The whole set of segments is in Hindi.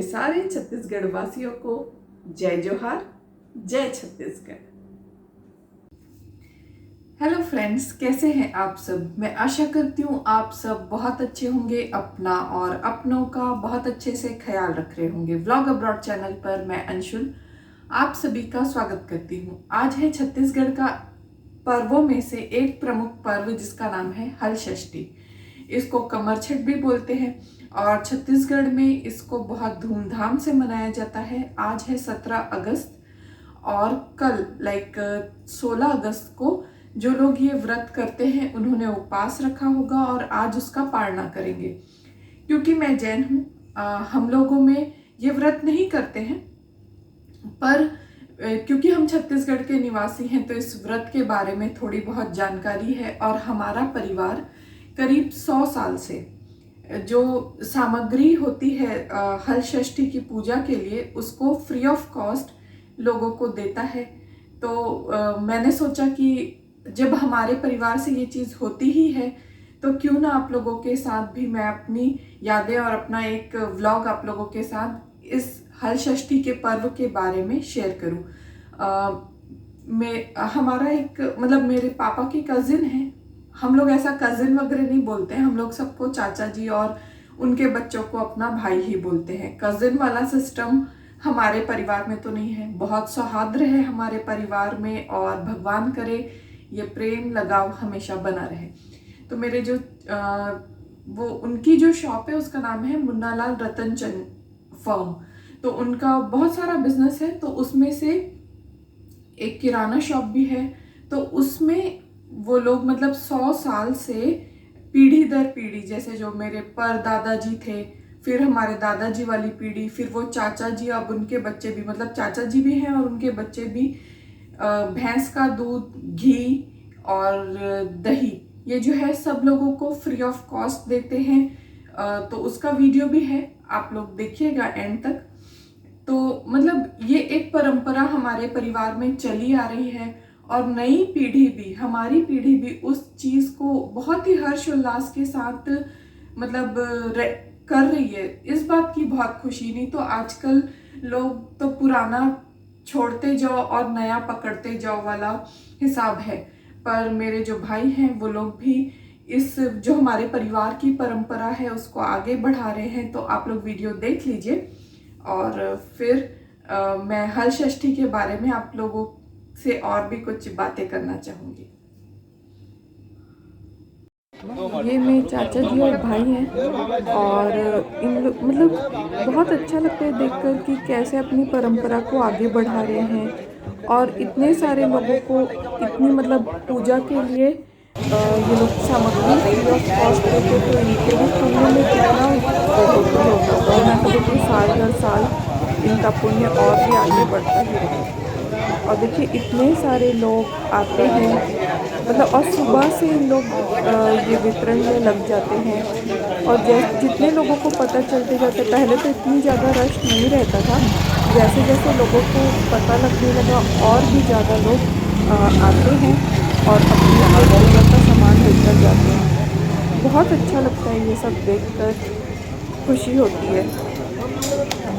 सारे छत्तीसगढ़ वासियों को जय जोहार, जय छत्तीसगढ़। हेलो फ्रेंड्स, कैसे हैं आप सब। मैं आशा करती हूँ आप सब बहुत अच्छे होंगे, अपना और अपनों का बहुत अच्छे से ख्याल रख रहे होंगे। व्लॉग अब्रॉड चैनल पर मैं अंशुल आप सभी का स्वागत करती हूँ। आज है छत्तीसगढ़ का पर्वों में से एक प्रमुख पर्व जिसका नाम है हल षष्ठी। इसको कमर छठ भी बोलते हैं और छत्तीसगढ़ में इसको बहुत धूमधाम से मनाया जाता है। आज है 17 अगस्त और कल 16 अगस्त को जो लोग ये व्रत करते हैं उन्होंने उपवास रखा होगा और आज उसका पालना करेंगे। क्योंकि मैं जैन हूँ, हम लोगों में ये व्रत नहीं करते हैं, पर क्योंकि हम छत्तीसगढ़ के निवासी हैं तो इस व्रत के बारे में थोड़ी बहुत जानकारी है। और हमारा परिवार करीब 100 साल से जो सामग्री होती है हल षष्ठी की पूजा के लिए उसको फ्री ऑफ कॉस्ट लोगों को देता है। तो मैंने सोचा कि जब हमारे परिवार से ये चीज़ होती ही है तो क्यों ना आप लोगों के साथ भी मैं अपनी यादें और अपना एक व्लॉग आप लोगों के साथ इस हल षष्ठी के पर्व के बारे में शेयर करूं। हमारा एक मेरे पापा की कजिन है। हम लोग ऐसा कजिन वगैरह नहीं बोलते हैं, हम लोग सबको चाचा जी और उनके बच्चों को अपना भाई ही बोलते हैं। कजिन वाला सिस्टम हमारे परिवार में तो नहीं है। बहुत सौहार्द है हमारे परिवार में और भगवान करे ये प्रेम लगाव हमेशा बना रहे। तो मेरे जो वो उनकी जो शॉप है उसका नाम है मुन्नालाल रतनचंद फर्म। तो उनका बहुत सारा बिजनेस है, तो उसमें से एक किराना शॉप भी है। तो उसमें वो लोग 100 साल से पीढ़ी दर पीढ़ी, जैसे जो मेरे पर दादाजी थे, फिर हमारे दादाजी वाली पीढ़ी, फिर वो चाचा जी, अब उनके बच्चे भी, चाचा जी भी हैं और उनके बच्चे भी भैंस का दूध, घी और दही ये जो है सब लोगों को फ्री ऑफ कॉस्ट देते हैं। तो उसका वीडियो भी है, आप लोग देखिएगा एंड तक। तो ये एक परंपरा हमारे परिवार में चली आ रही है और नई पीढ़ी भी, हमारी पीढ़ी भी उस चीज़ को बहुत ही हर्षोल्लास के साथ कर रही है। इस बात की बहुत खुशी। नहीं तो आजकल लोग तो पुराना छोड़ते जाओ और नया पकड़ते जाओ वाला हिसाब है, पर मेरे जो भाई हैं वो लोग भी इस जो हमारे परिवार की परंपरा है उसको आगे बढ़ा रहे हैं। तो आप लोग वीडियो देख लीजिए और फिर मैं हल षष्ठी के बारे में आप लोगों से और भी कुछ बातें करना चाहूँगी। ये मेरे चाचा जी और भाई हैं और इन लोग बहुत अच्छा लगता है देखकर कि कैसे अपनी परंपरा को आगे बढ़ा रहे हैं और इतने सारे लोगों को इतनी पूजा के लिए ये लोग सामग्री फ्री ऑफ कॉस्ट देते, तो इनके भी पुण्य में कितना बढ़ोतरी होता है। और मैं तो देखिए साल दर साल इनका पुण्य और भी आगे बढ़ता ही रहेगा। और देखिए इतने सारे लोग आते हैं, और सुबह से इन लोग ये वितरण में लग जाते हैं। और जितने लोगों को पता चलते जाते, पहले तो इतनी ज़्यादा रश नहीं रहता था, जैसे जैसे लोगों को पता लगने लगा और भी ज़्यादा लोग आते हैं और अपनी पूजा का सामान लेकर जाते हैं। बहुत अच्छा लगता है ये सब देखकर, खुशी होती है।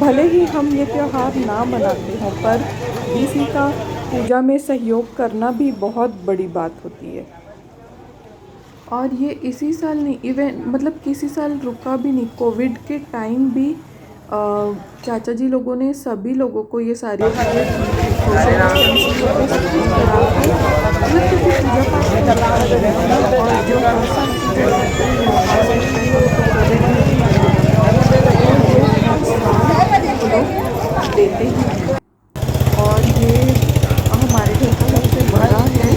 भले ही हम ये त्यौहार ना मनाते हों, पर किसी का पूजा में सहयोग करना भी बहुत बड़ी बात होती है। और ये इसी साल नहीं, इवन किसी साल रुका भी नहीं। कोविड के टाइम भी चाचा जी लोगों ने सभी लोगों को ये सारी चीज़ें सोशल डिस्टेंसिंग वगैरह सब कुछ करा के क्योंकि पूजा पाठ करवा रहे हैं। और जो हर साल चीज़ें करते हैं लोग देते हैं। और ये हमारे घर का सबसे बड़ा है,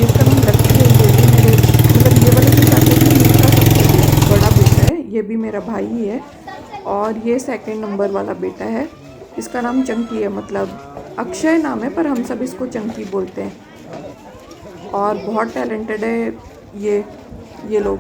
इसका नाम लक्ष्य है। ये भी मेरे ये वाला जो चाचा जी इनका सबसे बड़ा बेटा है, ये भी मेरा भाई ही है। और ये सेकंड नंबर वाला बेटा है, इसका नाम चंकी है, अक्षय नाम है पर हम सब इसको चंकी बोलते हैं। और बहुत टैलेंटेड है ये लोग।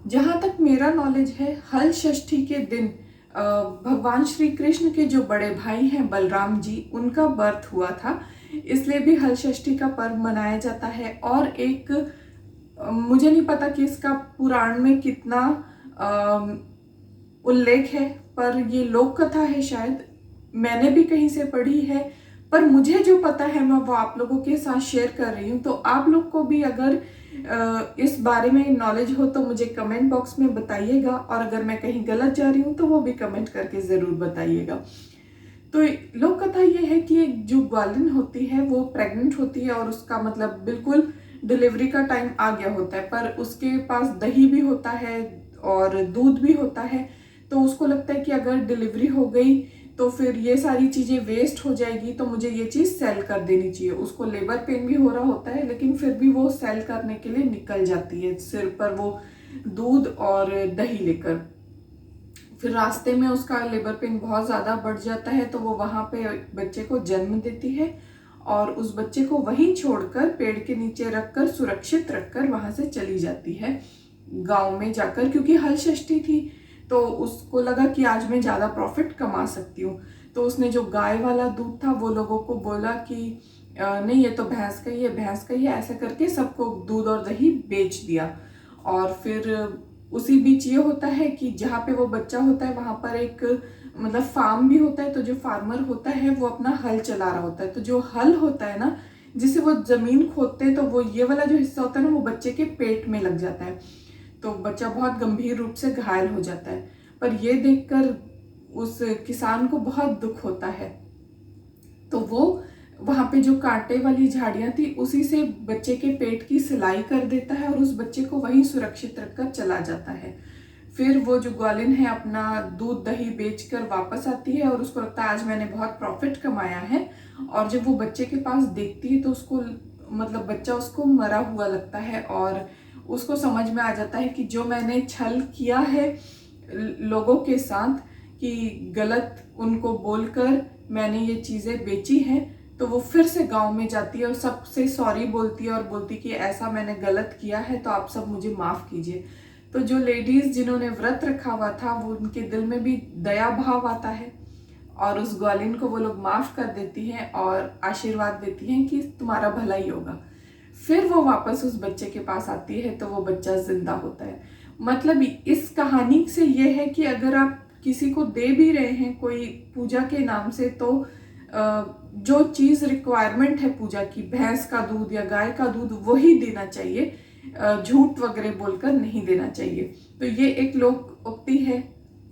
जहाँ तक मेरा नॉलेज है, हल षष्ठी के दिन भगवान श्री कृष्ण के जो बड़े भाई हैं बलराम जी, उनका बर्थ हुआ था, इसलिए भी हल षष्ठी का पर्व मनाया जाता है। और एक मुझे नहीं पता कि इसका पुराण में कितना उल्लेख है, पर ये लोक कथा है, शायद मैंने भी कहीं से पढ़ी है, पर मुझे जो पता है मैं वो आप लोगों के साथ शेयर कर रही हूँ। तो आप लोग को भी अगर इस बारे में नॉलेज हो तो मुझे कमेंट बॉक्स में बताइएगा, और अगर मैं कहीं गलत जा रही हूँ तो वो भी कमेंट करके ज़रूर बताइएगा। तो लोक कथा ये है कि एक जो ग्वालिन होती है वो प्रेग्नेंट होती है, और उसका मतलब बिल्कुल डिलीवरी का टाइम आ गया होता है, पर उसके पास दही भी होता है और दूध भी होता है। तो उसको लगता है कि अगर डिलीवरी हो गई तो फिर ये सारी चीज़ें वेस्ट हो जाएगी, तो मुझे ये चीज़ सेल कर देनी चाहिए। उसको लेबर पेन भी हो रहा होता है, लेकिन फिर भी वो सेल करने के लिए निकल जाती है सिर पर वो दूध और दही लेकर। फिर रास्ते में उसका लेबर पेन बहुत ज़्यादा बढ़ जाता है, तो वो वहाँ पे बच्चे को जन्म देती है, और उस बच्चे को वहीं छोड़कर पेड़ के नीचे रखकर सुरक्षित रखकर वहाँ से चली जाती है गांव में जाकर, क्योंकि हल षष्ठी थी। तो उसको लगा कि आज मैं ज़्यादा प्रॉफिट कमा सकती हूँ। तो उसने जो गाय वाला दूध था वो लोगों को बोला कि नहीं, ये तो भैंस का ही है, भैंस का ही है, ऐसा करके सबको दूध और दही बेच दिया। और फिर उसी बीच ये होता है कि जहाँ पे वो बच्चा होता है वहाँ पर एक मतलब फार्म भी होता है। तो जो फार्मर होता है वो अपना हल चला रहा होता है, तो जो हल होता है ना, जिसे वो जमीन खोदते हैं, तो वो ये वाला जो हिस्सा होता है ना वो बच्चे के पेट में लग जाता है। तो बच्चा बहुत गंभीर रूप से घायल हो जाता है। पर ये देखकर उस किसान को बहुत दुख होता है। तो वो वहां पे जो कांटे वाली झाड़ियां थी उसी से बच्चे के पेट की सिलाई कर देता है, और उस बच्चे को वहीं सुरक्षित रखकर चला जाता है। फिर वो जो ग्वालिन है अपना दूध दही बेचकर वापस आती है, और उसको लगता है आज मैंने बहुत प्रॉफिट कमाया है। और जब वो बच्चे के पास देखती है तो उसको मतलब बच्चा उसको मरा हुआ लगता है, और उसको समझ में आ जाता है कि जो मैंने छल किया है लोगों के साथ, कि गलत उनको बोलकर मैंने ये चीज़ें बेची हैं। तो वो फिर से गांव में जाती है और सबसे सॉरी बोलती है, और बोलती कि ऐसा मैंने गलत किया है, तो आप सब मुझे माफ़ कीजिए। तो जो लेडीज़ जिन्होंने व्रत रखा हुआ था वो उनके दिल में भी दया भाव आता है, और उस ग्वालिन को वो लोग माफ़ कर देती हैं और आशीर्वाद देती हैं कि तुम्हारा भला ही होगा। फिर वो वापस उस बच्चे के पास आती है तो वो बच्चा जिंदा होता है। मतलब इस कहानी से ये है कि अगर आप किसी को दे भी रहे हैं कोई पूजा के नाम से, तो जो चीज़ रिक्वायरमेंट है पूजा की, भैंस का दूध या गाय का दूध, वही देना चाहिए, झूठ वगैरह बोलकर नहीं देना चाहिए। तो ये एक लोक उक्ति है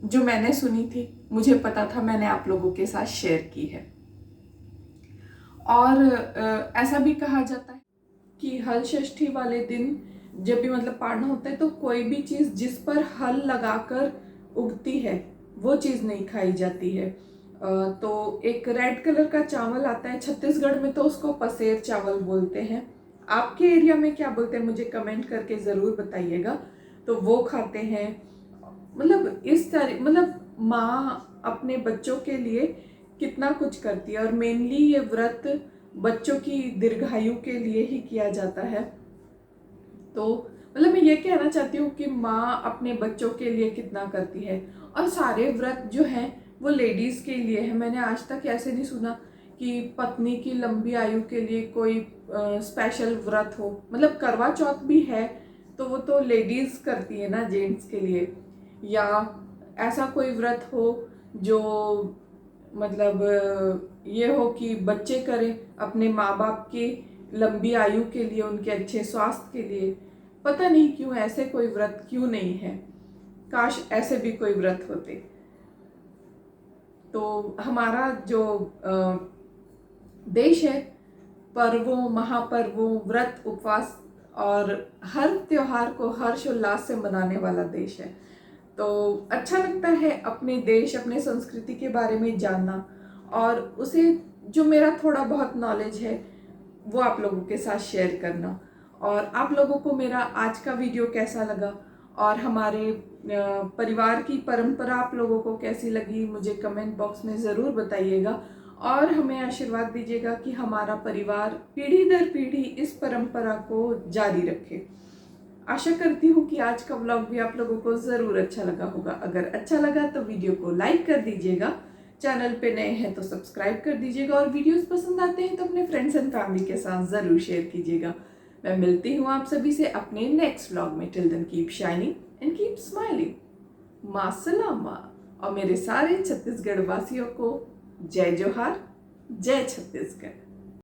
जो मैंने सुनी थी, मुझे पता था, मैंने आप लोगों के साथ शेयर की है। और ऐसा भी कहा जाता है कि हल षष्ठी वाले दिन जब भी मतलब पाड़ना होता है तो कोई भी चीज़ जिस पर हल लगाकर उगती है वो चीज़ नहीं खाई जाती है। तो एक रेड कलर का चावल आता है, छत्तीसगढ़ में तो उसको पसेर चावल बोलते हैं। आपके एरिया में क्या बोलते हैं मुझे कमेंट करके ज़रूर बताइएगा। तो वो खाते हैं। मतलब इस तरह मतलब माँ अपने बच्चों के लिए कितना कुछ करती है, और मेनली ये व्रत बच्चों की दीर्घायु के लिए ही किया जाता है। तो मतलब मैं ये कहना चाहती हूँ कि माँ अपने बच्चों के लिए कितना करती है, और सारे व्रत जो हैं वो लेडीज़ के लिए है। मैंने आज तक ऐसे नहीं सुना कि पत्नी की लंबी आयु के लिए कोई स्पेशल व्रत हो। मतलब करवा चौथ भी है तो वो तो लेडीज़ करती है ना, जेंट्स के लिए। या ऐसा कोई व्रत हो जो मतलब ये हो कि बच्चे करें अपने माँ बाप की लंबी आयु के लिए, उनके अच्छे स्वास्थ्य के लिए। पता नहीं क्यों ऐसे कोई व्रत क्यों नहीं है, काश ऐसे भी कोई व्रत होते। तो हमारा जो देश है पर्वों, महापर्वों, व्रत, उपवास और हर त्योहार को हर्ष उल्लास से मनाने वाला देश है। तो अच्छा लगता है अपने देश, अपने संस्कृति के बारे में जानना, और उसे जो मेरा थोड़ा बहुत नॉलेज है वो आप लोगों के साथ शेयर करना। और आप लोगों को मेरा आज का वीडियो कैसा लगा, और हमारे परिवार की परंपरा आप लोगों को कैसी लगी, मुझे कमेंट बॉक्स में ज़रूर बताइएगा। और हमें आशीर्वाद दीजिएगा कि हमारा परिवार पीढ़ी दर पीढ़ी इस परंपरा को जारी रखे। आशा करती हूँ कि आज का व्लॉग भी आप लोगों को ज़रूर अच्छा लगा होगा। अगर अच्छा लगा तो वीडियो को लाइक कर दीजिएगा, चैनल पे नए हैं तो सब्सक्राइब कर दीजिएगा, और वीडियोस पसंद आते हैं तो अपने फ्रेंड्स एंड फैमिली के साथ ज़रूर शेयर कीजिएगा। मैं मिलती हूँ आप सभी से अपने नेक्स्ट व्लॉग में। Till then keep shining and keep smiling. माँ सलामा। और मेरे सारे छत्तीसगढ़ वासियों को जय जोहार, जय छत्तीसगढ़।